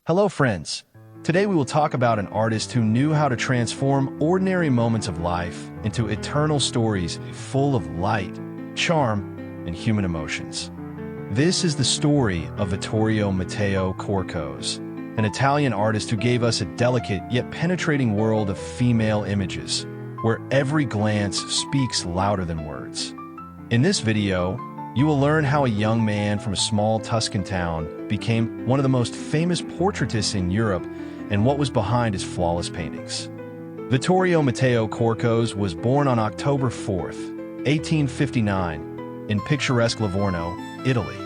Hello friends. Today we will talk about an artist who knew how to transform ordinary moments of life into eternal stories full of light, charm, and human emotions. This is the story of Vittorio Matteo Corcos, an Italian artist who gave us a delicate yet penetrating world of female images, where every glance speaks louder than words. In this video, you will learn how a young man from a small Tuscan town became one of the most famous portraitists in Europe and what was behind his flawless paintings. Vittorio Matteo Corcos was born on October 4th, 1859, in picturesque Livorno, Italy.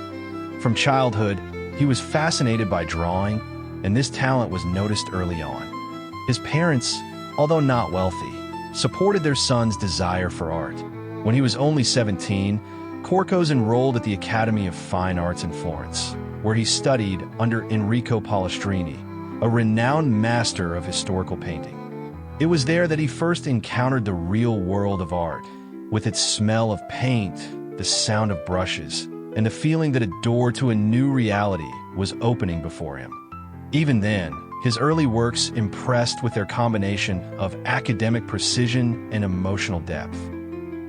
From childhood, he was fascinated by drawing, and this talent was noticed early on. His parents, although not wealthy, supported their son's desire for art. When he was only 17, Corcos enrolled at the Academy of Fine Arts in Florence, where he studied under Enrico Palestrini, a renowned master of historical painting. It was there that he first encountered the real world of art, with its smell of paint, the sound of brushes, and the feeling that a door to a new reality was opening before him. Even then, his early works impressed with their combination of academic precision and emotional depth.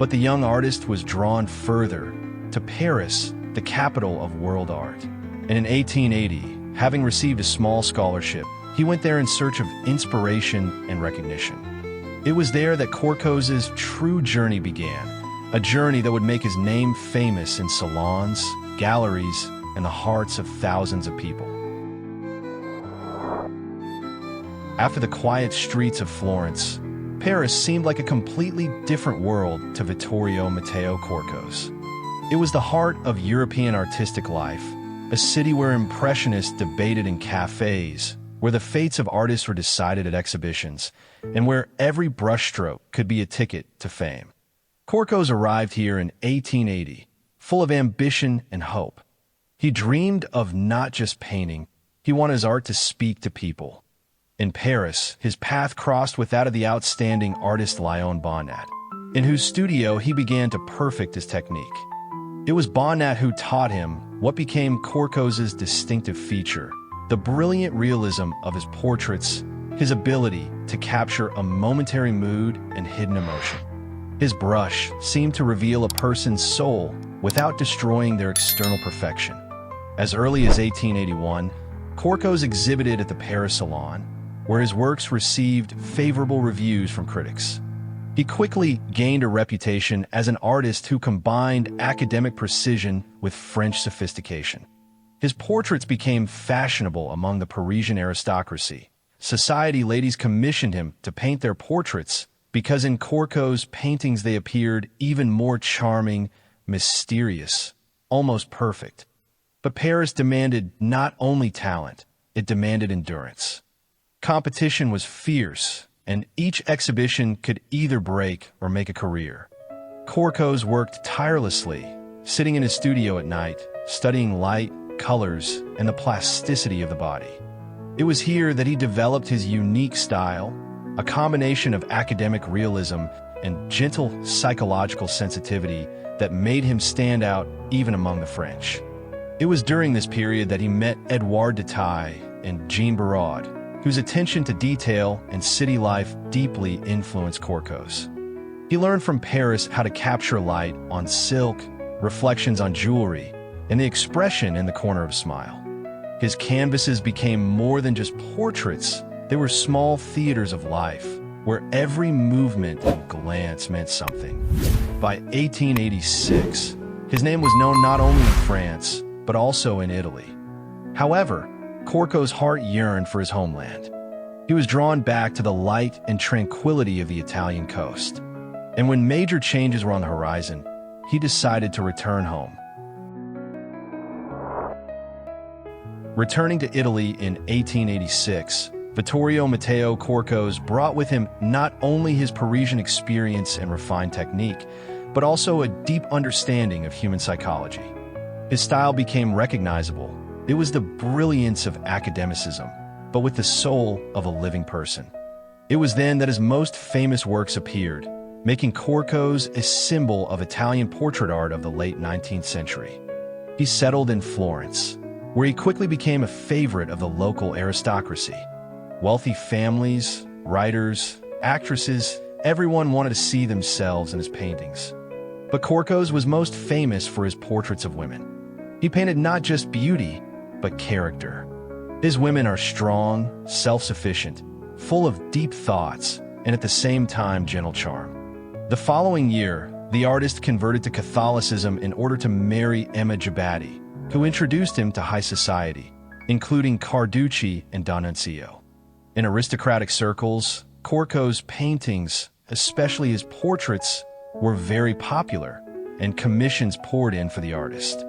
But the young artist was drawn further, to Paris, the capital of world art. And in 1880, having received a small scholarship, he went there in search of inspiration and recognition. It was there that Corcos's true journey began, a journey that would make his name famous in salons, galleries, and the hearts of thousands of people. After the quiet streets of Florence, Paris seemed like a completely different world to Vittorio Matteo Corcos. It was the heart of European artistic life, a city where impressionists debated in cafes, where the fates of artists were decided at exhibitions, and where every brushstroke could be a ticket to fame. Corcos arrived here in 1880, full of ambition and hope. He dreamed of not just painting, he wanted his art to speak to people. In Paris, his path crossed with that of the outstanding artist Léon Bonnat, in whose studio he began to perfect his technique. It was Bonnat who taught him what became Corcos's distinctive feature, the brilliant realism of his portraits, his ability to capture a momentary mood and hidden emotion. His brush seemed to reveal a person's soul without destroying their external perfection. As early as 1881, Corcos exhibited at the Paris Salon, where his works received favorable reviews from critics. He quickly gained a reputation as an artist who combined academic precision with French sophistication. His portraits became fashionable among the Parisian aristocracy. Society ladies commissioned him to paint their portraits because in Corcos' paintings they appeared even more charming, mysterious, almost perfect. But Paris demanded not only talent, it demanded endurance. Competition was fierce, and each exhibition could either break or make a career. Corcos worked tirelessly, sitting in his studio at night, studying light, colors, and the plasticity of the body. It was here that he developed his unique style, a combination of academic realism and gentle psychological sensitivity that made him stand out even among the French. It was during this period that he met Edouard de Taille and Jean Biraud, whose attention to detail and city life deeply influenced Corcos. He learned from Paris how to capture light on silk, reflections on jewelry, and the expression in the corner of a smile. His canvases became more than just portraits, they were small theaters of life, where every movement and glance meant something. By 1886, his name was known not only in France, but also in Italy. However, Corcos' heart yearned for his homeland. He was drawn back to the light and tranquility of the Italian coast. And when major changes were on the horizon, he decided to return home. Returning to Italy in 1886, Vittorio Matteo Corcos brought with him not only his Parisian experience and refined technique, but also a deep understanding of human psychology. His style became recognizable. It was the brilliance of academicism, but with the soul of a living person. It was then that his most famous works appeared, making Corcos a symbol of Italian portrait art of the late 19th century. He settled in Florence, where he quickly became a favorite of the local aristocracy. Wealthy families, writers, actresses, everyone wanted to see themselves in his paintings. But Corcos was most famous for his portraits of women. He painted not just beauty, but character. His women are strong, self-sufficient, full of deep thoughts, and at the same time gentle charm. The following year, the artist converted to Catholicism in order to marry Emma Gabatti, who introduced him to high society, including Carducci and D'Annunzio. In aristocratic circles, Corcos' paintings, especially his portraits, were very popular, and commissions poured in for the artist.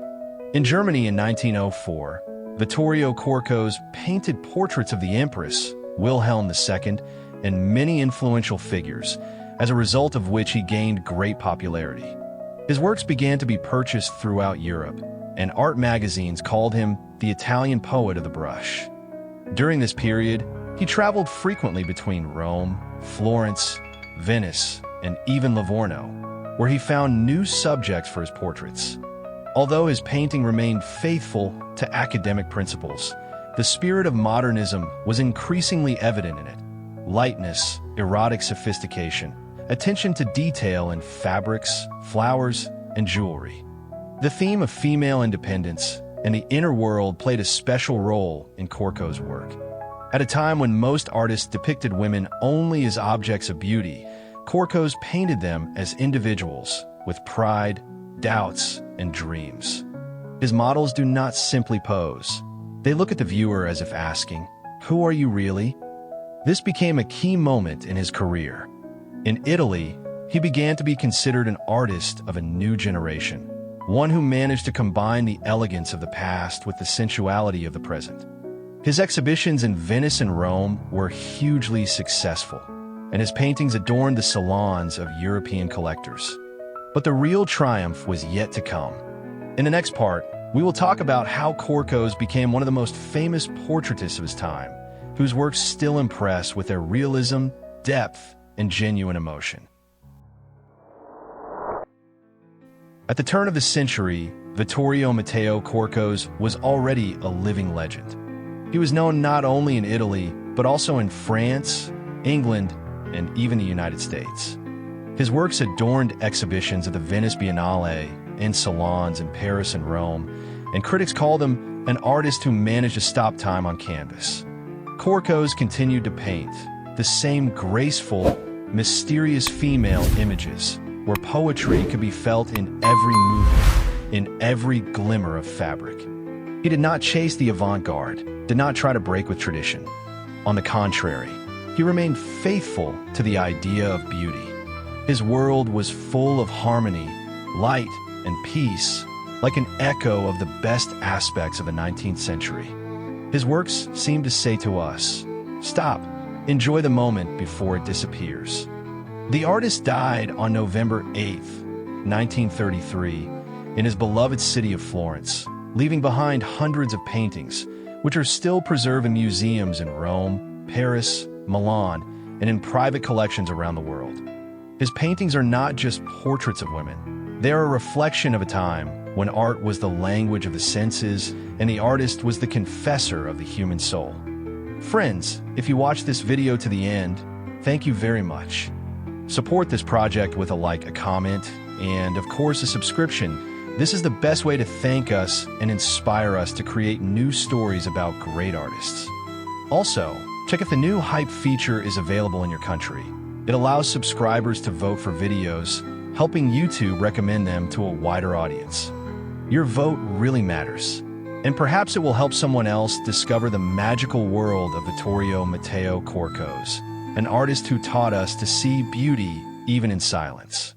In Germany in 1904, Vittorio Corcos painted portraits of the Empress, Wilhelm II, and many influential figures, as a result of which he gained great popularity. His works began to be purchased throughout Europe, and art magazines called him the Italian poet of the brush. During this period, he traveled frequently between Rome, Florence, Venice, and even Livorno, where he found new subjects for his portraits. Although his painting remained faithful to academic principles, the spirit of modernism was increasingly evident in it. Lightness, erotic sophistication, attention to detail in fabrics, flowers, and jewelry. The theme of female independence and the inner world played a special role in Corcos' work. At a time when most artists depicted women only as objects of beauty, Corcos painted them as individuals with pride, doubts, and dreams. His models do not simply pose. They look at the viewer as if asking, "Who are you really?" This became a key moment in his career. In Italy, he began to be considered an artist of a new generation, one who managed to combine the elegance of the past with the sensuality of the present. His exhibitions in Venice and Rome were hugely successful, and his paintings adorned the salons of European collectors. But the real triumph was yet to come. In the next part, we will talk about how Corcos became one of the most famous portraitists of his time, whose works still impress with their realism, depth, and genuine emotion. At the turn of the century, Vittorio Matteo Corcos was already a living legend. He was known not only in Italy, but also in France, England, and even the United States. His works adorned exhibitions at the Venice Biennale, in salons in Paris and Rome, and critics called him an artist who managed to stop time on canvas. Corcos continued to paint the same graceful, mysterious female images, where poetry could be felt in every movement, in every glimmer of fabric. He did not chase the avant-garde, did not try to break with tradition. On the contrary, he remained faithful to the idea of beauty. His world was full of harmony, light, and peace, like an echo of the best aspects of the 19th century. His works seem to say to us, "Stop, enjoy the moment before it disappears." The artist died on November 8th, 1933, in his beloved city of Florence, leaving behind hundreds of paintings, which are still preserved in museums in Rome, Paris, Milan, and in private collections around the world. His paintings are not just portraits of women. They are a reflection of a time when art was the language of the senses and the artist was the confessor of the human soul. Friends, if you watched this video to the end, thank you very much. Support this project with a like, a comment, and of course a subscription. This is the best way to thank us and inspire us to create new stories about great artists. Also, check if the new Hype feature is available in your country. It allows subscribers to vote for videos, helping YouTube recommend them to a wider audience. Your vote really matters, and perhaps it will help someone else discover the magical world of Vittorio Matteo Corcos, an artist who taught us to see beauty even in silence.